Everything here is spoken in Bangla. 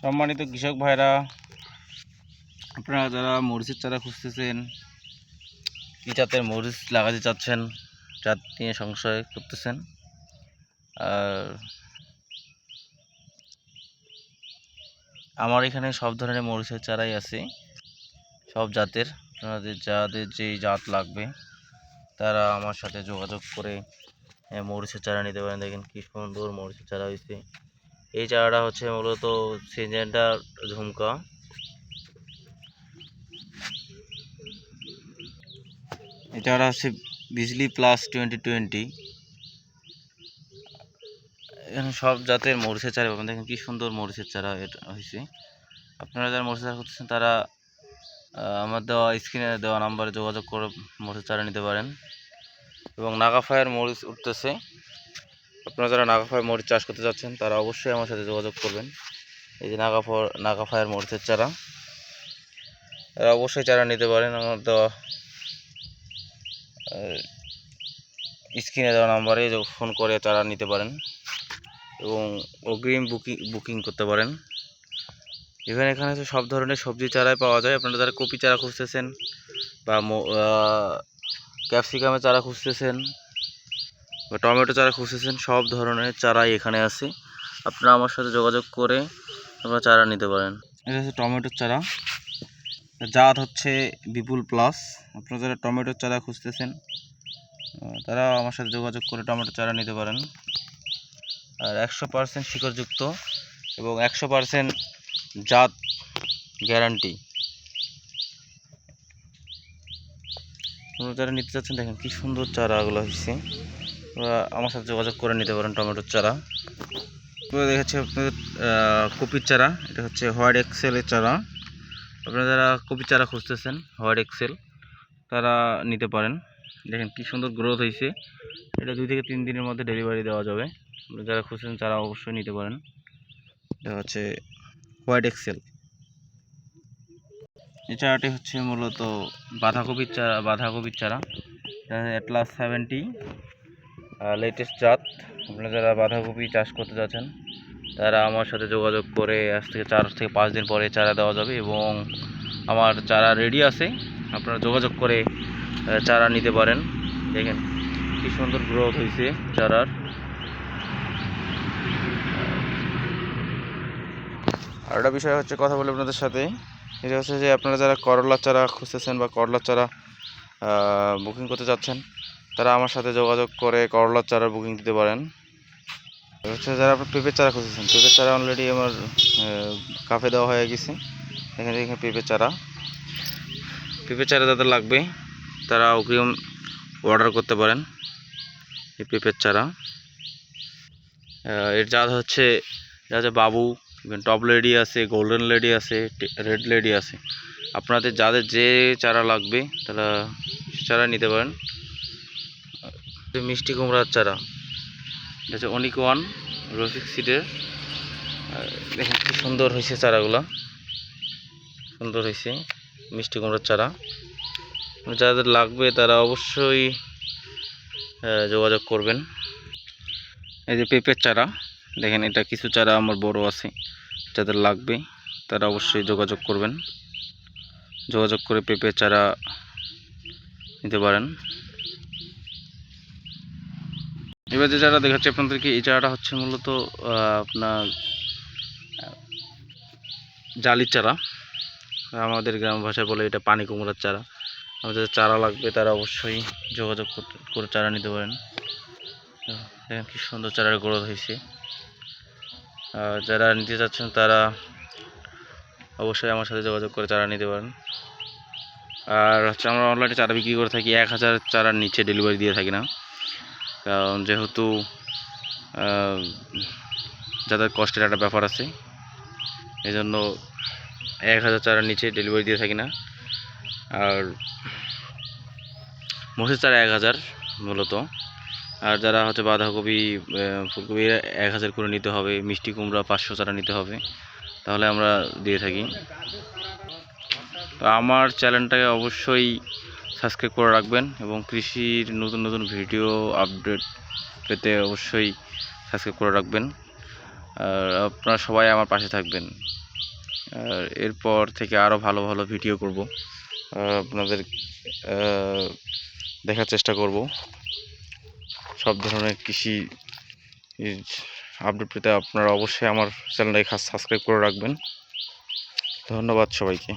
সম্মানিত কৃষক ভাইরা, আপনারা যারা মরিচের চারা খুঁজতেছেন, কী জাতের মরিচ লাগাতে চাচ্ছেন, জাত নিয়ে সংশয় করতেছেন, আর আমার এখানে সব ধরনের মরিচের চারাই আছে, সব জাতের। আপনাদের যাদের যেই জাত লাগবে তারা আমার সাথে যোগাযোগ করে মরিচের চারা নিতে পারেন। দেখেন কি সুন্দর মরিচের চারা হয়েছে। এই চারাটা হচ্ছে মূলত সিনজেন্টা ঝুমকা। এই চারাটা হচ্ছে বিজলি প্লাস 2020। এখানে সব জাতের মরিচের চারা পাবেন। দেখেন কি সুন্দর মরিচের চারা এটা হয়েছে। আপনারা যারা মরিচের চারা করতেছেন তারা আমার দেওয়া স্ক্রিনে দেওয়া নাম্বারে যোগাযোগ করে মরিচের চারা নিতে পারেন। এবং নাগাফায়ের মরিচ উঠতেছে। আপনারা যারা নাগাফায়ের মরিচ চাষ করতে যাচ্ছেন তারা অবশ্যই আমার সাথে যোগাযোগ করবেন। এই যে নাগাফায়ের মরিচের চারা, তারা অবশ্যই চারা নিতে পারেন। আমার দেওয়া স্ক্রিনে দেওয়া নাম্বারে ফোন করে চারা নিতে পারেন এবং অগ্রিম বুকিং করতে পারেন। এখানে হচ্ছে সব ধরনের সবজি চারাই পাওয়া যায়। আপনারা যারা কপি চারা খুঁজতেছেন বা ক্যাপসিকামের চারা খুঁজতেছেন বা টমেটো চারা খুঁজতেছেন, সব ধরনের চারাই এখানে আছে। আপনারা আমার সাথে যোগাযোগ করে আপনারা চারা নিতে পারেন। এটা হচ্ছে টমেটোর চারা, জাত হচ্ছে বিপুল প্লাস। আপনারা যারা টমেটোর চারা খুঁজতেছেন তারা আমার সাথে যোগাযোগ করে টমেটো চারা নিতে পারেন। আর 100% শিকড়যুক্ত এবং 100% জাত গ্যারান্টি। আপনারা যারা নিতে চাচ্ছেন দেখেন কি সুন্দর চারাগুলো হচ্ছে। আমার সাথে যোগাযোগ করে নিতে পারেন টমেটোর চারা। দেখাচ্ছে আপনাদের কপির চারা, এটা হচ্ছে হোয়াইট এক্সেলের চারা। আপনারা যারা কপির চারা খুঁজতেছেন হোয়াইট এক্সেল তারা নিতে পারেন। দেখেন কি সুন্দর গ্রোথ হয়েছে। এটা 2 থেকে 3 দিনের মধ্যে ডেলিভারি দেওয়া যাবে। আপনারা যারা খুঁজছেন তারা অবশ্যই নিতে পারেন। এটা হচ্ছে হোয়াইট এক্সেল। এই চারাটি হচ্ছে মূলত বাঁধাকপির চারা। অ্যাটলাস 70 লেটেস্ট জাত। আপনারা যারা বাঁধাকপি চাষ করতে যাচ্ছেন তারা আমার সাথে যোগাযোগ করে আজ থেকে 4 থেকে 5 দিন পরে চারা দেওয়া যাবে এবং আমার চারা রেডি আছে। আপনারা যোগাযোগ করে চারা নিতে পারেন। দেখেন কি সুন্দর গ্রোথ হয়েছে চারার। আর একটা বিষয় হচ্ছে কথা বলে আপনাদের সাথে, এটা হচ্ছে যে আপনারা যারা করলার চারা খুঁজতেছেন বা করলার চারা বুকিং করতে যাচ্ছেন তারা আমার সাথে যোগাযোগ করে করলার চারা বুকিং দিতে পারেন। হচ্ছে যারা আপনার পেঁপের চারা খুঁজতেছেন, পেঁপের চারা অলরেডি আমার কাফে দেওয়া হয়ে গেছে। এখানে পেঁপের চারা যাদের লাগবে তারা অগ্রিম অর্ডার করতে পারেন। এই পেঁপের চারা এর জাত হচ্ছে বাবু, টপ লেডি আছে, গোল্ডেন লেডি আছে, রেড লেডি আছে। আপনাদের যাদের যে চারা লাগবে তারা চারা নিতে পারেন। মিষ্টি কুমড়ার চারা, এটা হচ্ছে অনিক ওয়ান রফিক সিডের। দেখেন কি সুন্দর হয়েছে চারাগুলো, সুন্দর হয়েছে মিষ্টি কুমড়ার চারা। যাদের লাগবে তারা অবশ্যই যোগাযোগ করবেন। এই যে পেঁপের চারা, দেখেন এটা কিছু চারা আমার বড় আছে, যাদের লাগবে তারা অবশ্যই যোগাযোগ করবেন। যোগাযোগ করে পেঁপের চারা নিতে পারেন। এবার যে চারা দেখাচ্ছি আপনাদেরকে, এই চারাটা হচ্ছে মূলত আপনার জালির চারা। আমাদের গ্রাম ভাষায় বলে এটা পানি কুমড়ার চারা। আমাদের চারা লাগবে তারা অবশ্যই যোগাযোগ করে চারা নিতে পারেন। দেখেন কি সুন্দর চারার গ্রোথ হয়েছে। যারা নিতে চাচ্ছেন তারা অবশ্যই আমার সাথে যোগাযোগ করে চারা নিতে পারেন। আর হচ্ছে আমরা অনলাইনে চারা বিক্রি করে থাকি, 1000 চারার নিচে ডেলিভারি দিয়ে থাকি না। কারণ যেহেতু যাদের কষ্টের একটা ব্যাপার আছে, এই জন্য 1000 চারার নিচে ডেলিভারি দিয়ে থাকি না। আর মরিচের চারা 1000 মূলত। আর যারা হচ্ছে বাঁধাকপি, ফুলকপি 1000 করে নিতে হবে, মিষ্টি কুমড়া 500 চারা নিতে হবে, তাহলে আমরা দিয়ে থাকি। তো আমার চ্যানেলটাকে অবশ্যই সাবস্ক্রাইব করে রাখবেন এবং কৃষির নতুন নতুন ভিডিও আপডেট পেতে অবশ্যই সাবস্ক্রাইব করে রাখবেন। আর আপনারা সবাই আমার পাশে থাকবেন। আর এরপর থেকে আরও ভালো ভালো ভিডিও করব, আপনাদের দেখার চেষ্টা করব। সব ধরনের কৃষি আপডেট পেতে আপনারা অবশ্যই আমার চ্যানেলটাকে সাবস্ক্রাইব করে রাখবেন। ধন্যবাদ সবাইকে।